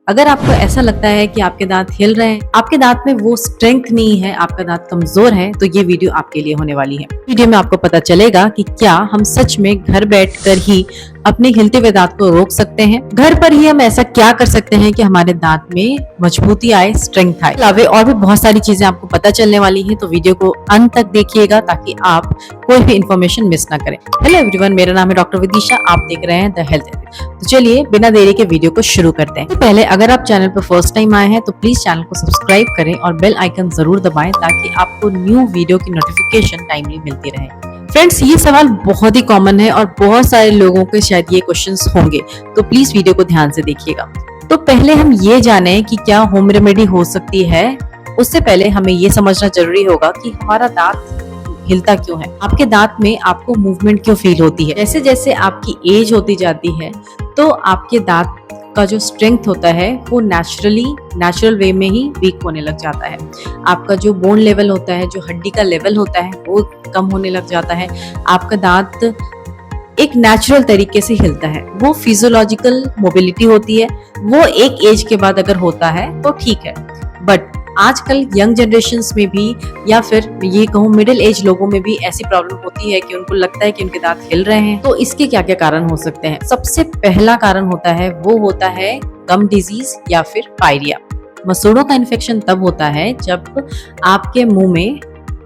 अगर आपको ऐसा लगता है कि आपके दांत हिल रहे हैं, आपके दांत में वो स्ट्रेंथ नहीं है, आपका दांत कमजोर है, तो ये वीडियो आपके लिए होने वाली है। वीडियो में आपको पता चलेगा कि क्या हम सच में घर बैठकर ही अपने हिलते हुए दांत को रोक सकते हैं। घर पर ही हम ऐसा क्या कर सकते हैं कि हमारे दांत में मजबूती आए, स्ट्रेंथ आए। अलावे और भी बहुत सारी चीजें आपको पता चलने वाली है, तो वीडियो को अंत तक देखिएगा ताकि आप कोई भी इन्फॉर्मेशन मिस ना करें। हेलो एवरीवन, मेरा नाम है डॉक्टर विदिशा, आप देख रहे हैं द हेल्थ एथिक्स। तो चलिए बिना देरी के वीडियो को शुरू करते हैं। तो पहले अगर आप चैनल पर फर्स्ट टाइम आए हैं तो प्लीज चैनल को सब्सक्राइब करें और बेल आइकन जरूर दबाएं ताकि आपको न्यू वीडियो की नोटिफिकेशन टाइमली मिलती रहे। फ्रेंड्स, ये सवाल बहुत ही कॉमन है और बहुत सारे लोगों के शायद ये क्वेश्चंस होंगे, तो प्लीज वीडियो को ध्यान से देखिएगा। तो पहले हम ये जानें कि क्या होम रेमेडी हो सकती है। उससे पहले हमें ये समझना जरूरी होगा कि हमारा दांत हिलता क्यों है, आपके दांत में आपको मूवमेंट क्यों फील होती है। जैसे जैसे आपकी एज होती जाती है तो आपके दांत का जो स्ट्रेंथ होता है वो नेचुरल वे में ही वीक होने लग जाता है। आपका जो बोन लेवल होता है, जो हड्डी का लेवल होता है, वो कम होने लग जाता है। आपका दांत एक नेचुरल तरीके से हिलता है, वो फिजियोलॉजिकल मोबिलिटी होती है। वो एक एज के बाद अगर होता है तो ठीक है, बट आजकल यंग जनरेशन्स में भी या फिर ये कहूँ मिडिल एज लोगों में भी ऐसी प्रॉब्लम होती है कि उनको लगता है कि उनके दांत हिल रहे हैं। तो इसके क्या क्या कारण हो सकते हैं। सबसे पहला कारण होता है वो होता है गम डिजीज या फिर पायरिया। मसूड़ों का इन्फेक्शन तब होता है जब आपके मुंह में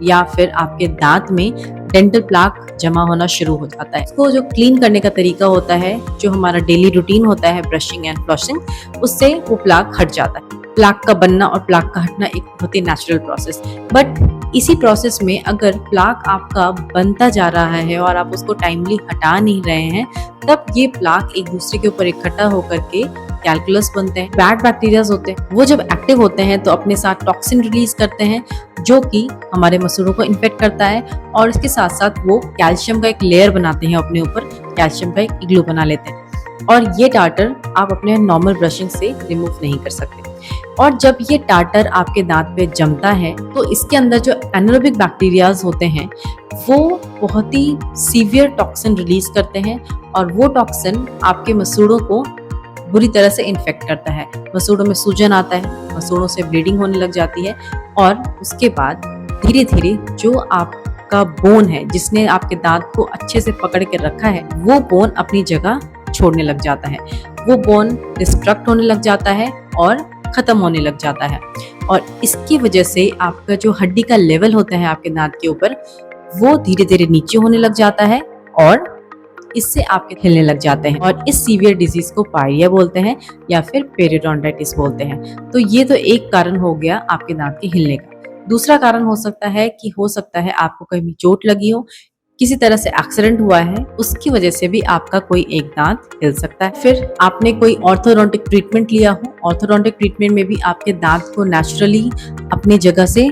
या फिर आपके दांत में डेंटल प्लाक जमा होना शुरू हो जाता है। इसको जो क्लीन करने का तरीका होता है, जो हमारा डेली रूटीन होता है ब्रशिंग एंड फ्लॉसिंग, उससे वो प्लाक हट जाता है। प्लाक का बनना और प्लाक का हटना एक बहुत ही नेचुरल प्रोसेस, बट इसी प्रोसेस में अगर प्लाक आपका बनता जा रहा है और आप उसको टाइमली हटा नहीं रहे हैं, तब ये प्लाक एक दूसरे के ऊपर इकट्ठा होकर के कैलकुलस बनते हैं। बैड बैक्टीरियाज होते हैं, वो जब एक्टिव होते हैं तो अपने साथ टॉक्सिन रिलीज करते हैं जो कि हमारे मसूड़ों को इन्फेक्ट करता है, और इसके साथ साथ वो कैल्शियम का एक लेयर बनाते हैं अपने ऊपर, कैल्शियम का एक इग्लू बना लेते हैं, और ये टार्टर आप अपने नॉर्मल ब्रशिंग से रिमूव नहीं कर सकते। और जब ये टार्टर आपके दांत पे जमता है तो इसके अंदर जो एनारोबिक बैक्टीरियाज होते हैं वो बहुत ही सीवियर टॉक्सिन रिलीज करते हैं, और वो टॉक्सिन आपके मसूड़ों को बुरी तरह से इन्फेक्ट करता है। मसूड़ों में सूजन आता है, मसूड़ों से ब्लीडिंग होने लग जाती है, और उसके बाद धीरे धीरे जो आपका बोन है जिसने आपके दांत को अच्छे से पकड़ के रखा है, वो बोन अपनी जगह छोड़ने लग जाता है। वो बोन डिस्ट्रक्ट होने लग जाता है और खत्म होने लग जाता है, और इसकी वजह से आपका जो हड्डी का लेवल होता है आपके दांत के ऊपर, वो धीरे धीरे नीचे होने लग जाता है, और इससे आपके हिलने लग जाते हैं, और इस सीवियर डिजीज को पायरिया बोलते हैं या फिर पेरिडोंटाइटिस बोलते हैं। तो ये तो एक कारण हो गया आपके दांत के हिलने का। दूसरा कारण हो सकता है कि हो सकता है आपको कहीं चोट लगी हो, किसी तरह से एक्सीडेंट हुआ है, उसकी वजह से भी आपका कोई एक दांत हिल सकता है। फिर आपने कोई ऑर्थोडोंटिक ट्रीटमेंट लिया हो, ऑर्थोडोंटिक ट्रीटमेंट में भी आपके दांत को नेचुरली अपनी जगह से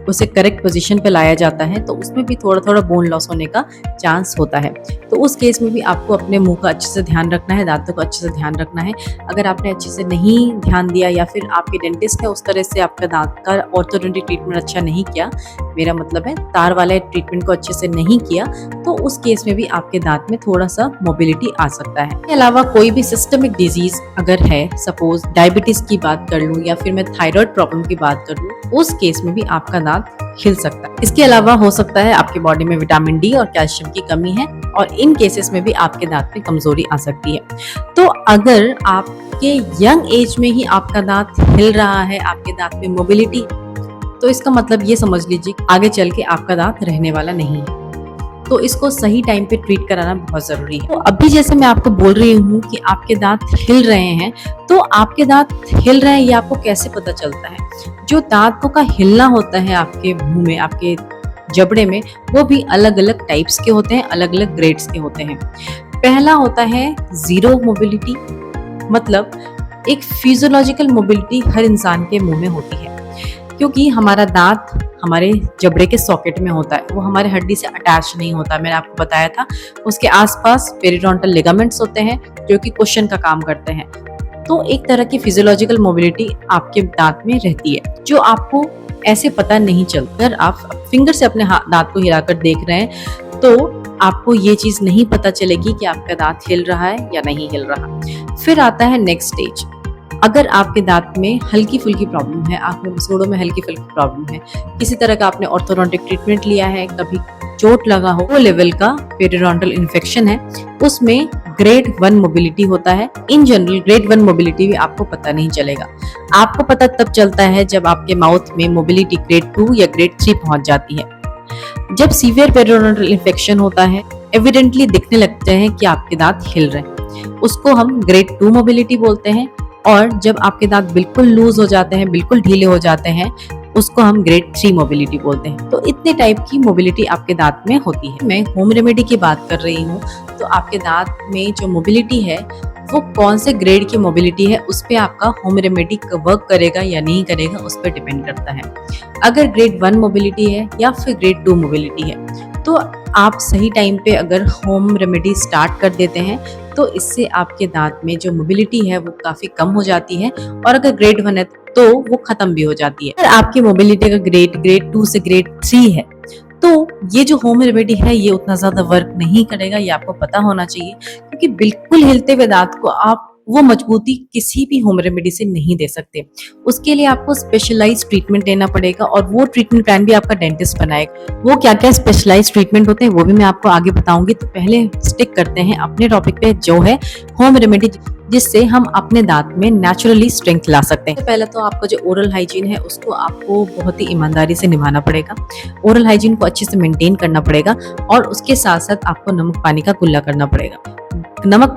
उसे करेक्ट पोजीशन पे लाया जाता है, तो उसमें भी थोड़ा थोड़ा बोन लॉस होने का चांस होता है। तो उस केस में भी आपको अपने मुंह का अच्छे से ध्यान रखना है, दांतों का अच्छे से ध्यान रखना है। अगर आपने अच्छे से नहीं ध्यान दिया या फिर आपके डेंटिस्ट ने उस तरह से आपका दांत का ऑर्थोडोंटिक ट्रीटमेंट अच्छा नहीं किया, मेरा मतलब है तार वाले ट्रीटमेंट को अच्छे से नहीं किया, तो उस केस में भी आपके दांत में थोड़ा सा मोबिलिटी आ सकता है। इसके अलावा कोई भी सिस्टमिक डिजीज अगर है, सपोज डायबिटीज की बात कर लूँ या फिर मैं थायराइड प्रॉब्लम की बात कर लूँ, उस केस में भी आपका दांत हिल सकता है। इसके अलावा हो सकता है आपके बॉडी में विटामिन डी और कैल्शियम की कमी है, और इन केसेस में भी आपके दांत में कमजोरी आ सकती है। तो अगर आपके यंग एज में ही आपका दांत हिल रहा है, आपके दांत में मोबिलिटी, तो इसका मतलब ये समझ लीजिए आगे चल के आपका दांत रहने वाला नहीं है। तो इसको सही टाइम पे ट्रीट कराना बहुत जरूरी है। तो अभी जैसे मैं आपको बोल रही हूँ कि आपके दांत हिल रहे हैं, तो आपके दांत हिल रहे हैं ये आपको कैसे पता चलता है। जो दांतों का हिलना होता है आपके मुंह में, आपके जबड़े में, वो भी अलग अलग टाइप्स के होते हैं, अलग अलग ग्रेड्स के होते हैं। पहला होता है जीरो मोबिलिटी, मतलब एक फिजियोलॉजिकल मोबिलिटी हर इंसान के मुंह में होती है, क्योंकि हमारा दांत हमारे जबड़े के सॉकेट में होता है, वो हमारे हड्डी से अटैच नहीं होता। मैंने आपको बताया था उसके आसपास पेरिडोंटल लिगामेंट्स होते हैं जो कि कुशन का काम करते हैं। तो एक तरह की फिजियोलॉजिकल मोबिलिटी आपके दांत में रहती है जो आपको ऐसे पता नहीं चलता। अगर आप फिंगर से अपने दांत को हिलाकर देख रहे हैं तो आपको ये चीज नहीं पता चलेगी कि आपका दांत हिल रहा है या नहीं हिल रहा। फिर आता है नेक्स्ट स्टेज, अगर आपके दांत में हल्की फुल्की प्रॉब्लम है, आपके मसूड़ों में हल्की फुल्की प्रॉब्लम है, किसी तरह का आपने ऑर्थोडोंटिक ट्रीटमेंट लिया है, कभी चोट लगा हो, वो लेवल का पेरिडोंटल इन्फेक्शन है, उसमें ग्रेड 1 मोबिलिटी होता है। इन जनरल ग्रेड 1 मोबिलिटी भी आपको पता नहीं चलेगा। आपको पता तब चलता है जब आपके माउथ में मोबिलिटी ग्रेड 2 या ग्रेड 3 पहुंच जाती है। जब सीवियर पेरिडोंटल इन्फेक्शन होता है, एविडेंटली दिखने लगते हैं कि आपके दांत हिल रहे हैं, उसको हम ग्रेड 2 मोबिलिटी बोलते हैं। और जब आपके दांत बिल्कुल लूज हो जाते हैं, बिल्कुल ढीले हो जाते हैं, उसको हम ग्रेड 3 मोबिलिटी बोलते हैं। तो इतने टाइप की मोबिलिटी आपके दांत में होती है। मैं होम रेमेडी की बात कर रही हूँ, तो आपके दांत में जो मोबिलिटी है वो कौन से ग्रेड की मोबिलिटी है, उस पे आपका होम रेमेडी वर्क करेगा या नहीं करेगा, उस पर डिपेंड करता है। अगर ग्रेड 1 मोबिलिटी है या फिर ग्रेड 2 मोबिलिटी है, तो आप सही टाइम पे अगर होम रेमेडी स्टार्ट कर देते हैं तो इससे आपके दांत में जो मोबिलिटी है वो काफी कम हो जाती है। और अगर ग्रेड 1 है तो वो खत्म भी हो जाती है। अगर आपकी मोबिलिटी का ग्रेड 2 से ग्रेड 3 है, तो ये जो होम रेमेडी है ये उतना ज्यादा वर्क नहीं करेगा, ये आपको पता होना चाहिए। क्योंकि बिल्कुल हिलते हुए दांत को आप वो मजबूती किसी भी होम रेमेडी से नहीं दे सकते। उसके लिए आपको स्पेशलाइज्ड ट्रीटमेंट लेना पड़ेगा, और वो ट्रीटमेंट प्लान भी आपका डेंटिस्ट बनाएगा। वो क्या क्या स्पेशलाइज्ड ट्रीटमेंट होते हैं वो भी मैं आपको आगे बताऊंगी। तो पहले स्टिक करते हैं अपने टॉपिक पे, जो है होम रेमेडी, जिससे हम अपने दांत में नेचुरली स्ट्रेंथ ला सकते हैं। तो पहले तो आपका जो ओरल हाइजीन है उसको आपको बहुत ही ईमानदारी से निभाना पड़ेगा। ओरल हाइजीन को अच्छे से मेंटेन करना पड़ेगा, और उसके साथ साथ आपको नमक पानी का कुल्ला करना पड़ेगा। नमक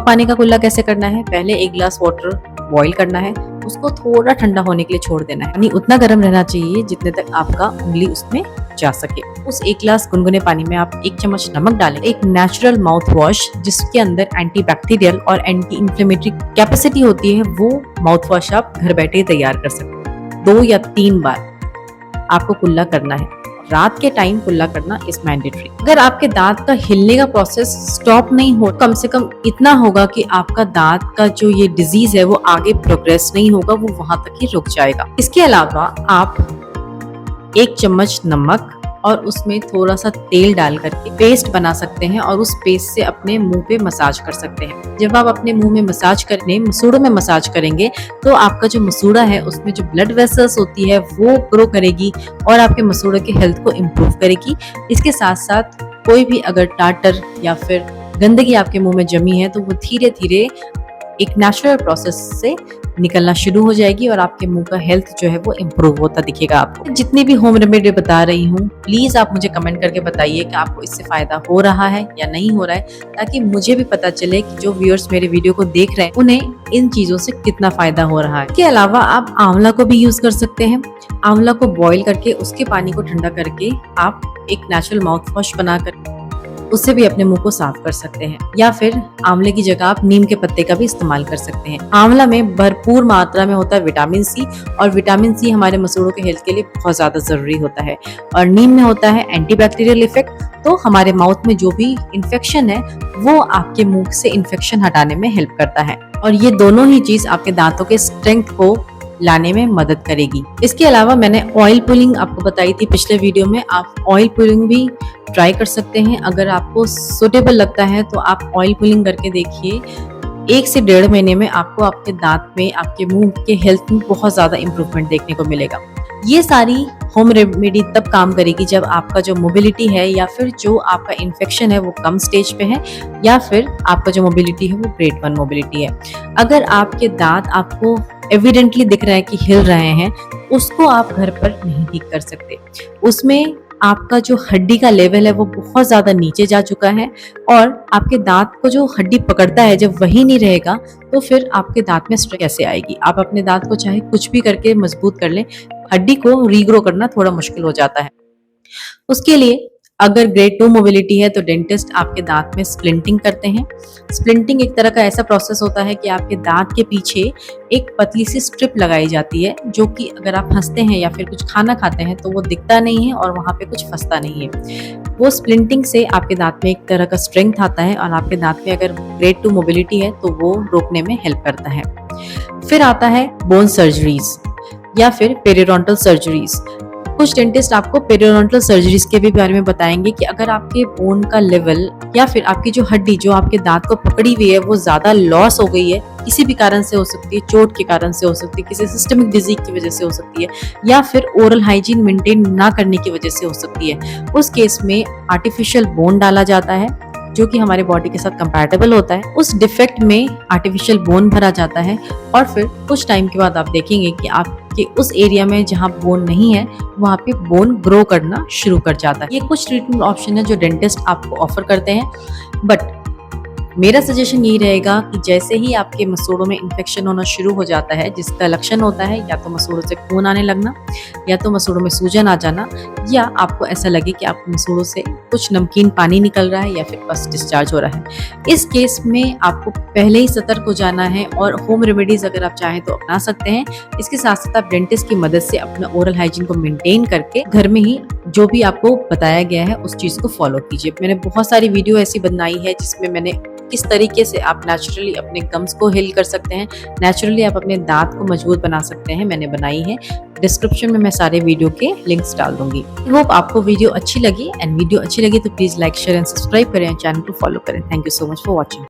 पानी का कुल्ला कैसे करना है? पहले 1 गिलास वाटर बॉईल करना है, उसको थोड़ा ठंडा होने के लिए छोड़ देना है। पानी उतना गर्म रहना चाहिए जितने तक आपका उंगली उसमें जा सके। उस 1 गिलास गुनगुने पानी में आप 1 चम्मच नमक डालें। एक नेचुरल माउथ वॉश जिसके अंदर एंटीबैक्टीरियल और एंटी इंफ्लेमेटरी कैपेसिटी होती है, वो माउथ वॉश आप घर बैठे तैयार कर सकते हैं। 2 या 3 बार आपको कुल्ला करना है। रात के टाइम कुल्ला करना इज मैंडेटरी। अगर आपके दांत का हिलने का प्रोसेस स्टॉप नहीं हो, कम से कम इतना होगा कि आपका दांत का जो ये डिजीज है वो आगे प्रोग्रेस नहीं होगा, वो वहां तक ही रुक जाएगा। इसके अलावा आप 1 चम्मच नमक और उसमें थोड़ा सा तेल डाल करके पेस्ट बना सकते हैं, और उस पेस्ट से अपने मुंह पे मसाज कर सकते हैं। जब आप अपने मुंह में मसूड़ों में मसाज करेंगे, तो आपका जो मसूड़ा है उसमें जो ब्लड वेसल्स होती है वो ग्रो करेगी और आपके मसूड़ों के हेल्थ को इम्प्रूव करेगी। इसके साथ साथ कोई भी अगर टाटर या फिर गंदगी आपके मुंह में जमी है, तो वो धीरे धीरे एक नेचुरल प्रोसेस से निकलना शुरू हो जाएगी, और आपके मुंह का हेल्थ जो है वो इम्प्रूव होता दिखेगा आपको। जितनी भी होम रेमेडी बता रही हूँ, प्लीज आप मुझे कमेंट करके बताइए कि आपको इससे फायदा हो रहा है या नहीं हो रहा है, ताकि मुझे भी पता चले कि जो व्यूअर्स मेरे वीडियो को देख रहे हैं उन्हें इन चीजों से कितना फायदा हो रहा है। इसके अलावा आप आंवला को भी यूज कर सकते हैं। आंवला को बॉईल करके उसके पानी को ठंडा करके आप एक नेचुरल माउथ वॉश बनाकर उससे भी अपने मुंह को साफ कर सकते हैं। या फिर आंवले की जगह आप नीम के पत्ते का भी इस्तेमाल कर सकते हैं। आंवला में भरपूर मात्रा में होता है विटामिन सी, और विटामिन सी हमारे मसूड़ों के हेल्थ के लिए बहुत ज्यादा जरूरी होता है। और नीम में होता है एंटीबैक्टीरियल इफेक्ट, तो हमारे माउथ में जो भी इन्फेक्शन है वो आपके मुंह से इन्फेक्शन हटाने में हेल्प करता है। और ये दोनों ही चीज आपके दांतों के स्ट्रेंथ को लाने में मदद करेगी। इसके अलावा मैंने ऑयल पुलिंग आपको बताई थी पिछले वीडियो में, आप ऑयल पुलिंग भी ट्राई कर सकते हैं। अगर आपको सुटेबल लगता है तो आप ऑयल पुलिंग करके देखिए। 1 से 1.5 महीने में आपको आपके दांत में, आपके मुंह के हेल्थ में बहुत ज्यादा इंप्रूवमेंट देखने को मिलेगा। ये सारी होम रेमेडी तब काम करेगी जब आपका जो मोबिलिटी है या फिर जो आपका इन्फेक्शन है वो कम स्टेज पे है, या फिर आपका जो मोबिलिटी है वो ग्रेड 1 मोबिलिटी है। अगर आपके दांत आपको एविडेंटली दिख रहा है कि हिल रहे हैं, उसको आप घर पर नहीं ठीक कर सकते। उसमें आपका जो हड्डी का लेवल है वो बहुत ज्यादा नीचे जा चुका है, और आपके दांत को जो हड्डी पकड़ता है जब वही नहीं रहेगा, तो फिर आपके दांत में स्ट्रेस कैसे आएगी। आप अपने दांत को चाहे कुछ भी करके मजबूत कर लें, हड्डी को रीग्रो करना थोड़ा मुश्किल हो जाता है। उसके लिए अगर ग्रेड 2 मोबिलिटी है तो डेंटिस्ट आपके दांत में स्प्लिंटिंग करते हैं। स्प्लिंटिंग एक तरह का ऐसा प्रोसेस होता है कि आपके दांत के पीछे एक पतली सी स्ट्रिप लगाई जाती है, जो कि अगर आप हंसते हैं या फिर कुछ खाना खाते हैं तो वो दिखता नहीं है और वहाँ पे कुछ फंसता नहीं है। वो स्प्लिंटिंग से आपके दांत में एक तरह का स्ट्रेंथ आता है, और आपके दांत में अगर ग्रेड 2 मोबिलिटी है तो वो रोकने में हेल्प करता है। फिर आता है बोन सर्जरीज या फिर पेरिडोंटल सर्जरीज। कुछ डेंटिस्ट आपको पेरियोडोंटल सर्जरीज के भी बारे में बताएंगे कि अगर आपके बोन का लेवल या फिर आपकी जो हड्डी जो आपके दांत को पकड़ी हुई है वो ज्यादा लॉस हो गई है, किसी भी कारण से हो सकती है, चोट के कारण से हो सकती है, किसी सिस्टमिक डिजीज की वजह से हो सकती है, या फिर ओरल हाइजीन मेंटेन ना करने की वजह से हो सकती है, उस केस में आर्टिफिशियल बोन डाला जाता है जो कि हमारे बॉडी के साथ कंपैटिबल होता है। उस डिफेक्ट में आर्टिफिशियल बोन भरा जाता है और फिर कुछ टाइम के बाद आप देखेंगे कि आपके उस एरिया में जहाँ बोन नहीं है वहाँ पे बोन ग्रो करना शुरू कर जाता है। ये कुछ ट्रीटमेंट ऑप्शन है जो डेंटिस्ट आपको ऑफर करते हैं, बट मेरा सजेशन यही रहेगा कि जैसे ही आपके मसूड़ों में इन्फेक्शन होना शुरू हो जाता है, जिसका लक्षण होता है या तो मसूड़ों से खून आने लगना, या तो मसूड़ों में सूजन आ जाना, या आपको ऐसा लगे कि आपके मसूड़ों से कुछ नमकीन पानी निकल रहा है या फिर पस डिस्चार्ज हो रहा है, इस केस में आपको पहले ही सतर्क हो जाना है और होम रेमेडीज अगर आप चाहें तो अपना सकते हैं। इसके साथ साथ आप डेंटिस्ट की मदद से अपना ओरल हाइजीन को मेंटेन करके घर में ही जो भी आपको बताया गया है उस चीज को फॉलो कीजिए। मैंने बहुत सारी वीडियो ऐसी बनाई है जिसमें मैंने किस तरीके से आप नेचुरली अपने गम्स को हील कर सकते हैं, नेचुरली आप अपने दांत को मजबूत बना सकते हैं, मैंने बनाई है। डिस्क्रिप्शन में मैं सारे वीडियो के लिंक्स डाल दूंगी। होप आपको वीडियो अच्छी लगी, एंड वीडियो अच्छी लगी तो please like, share and subscribe करें, चैनल को फॉलो करें। Thank you so much for watching.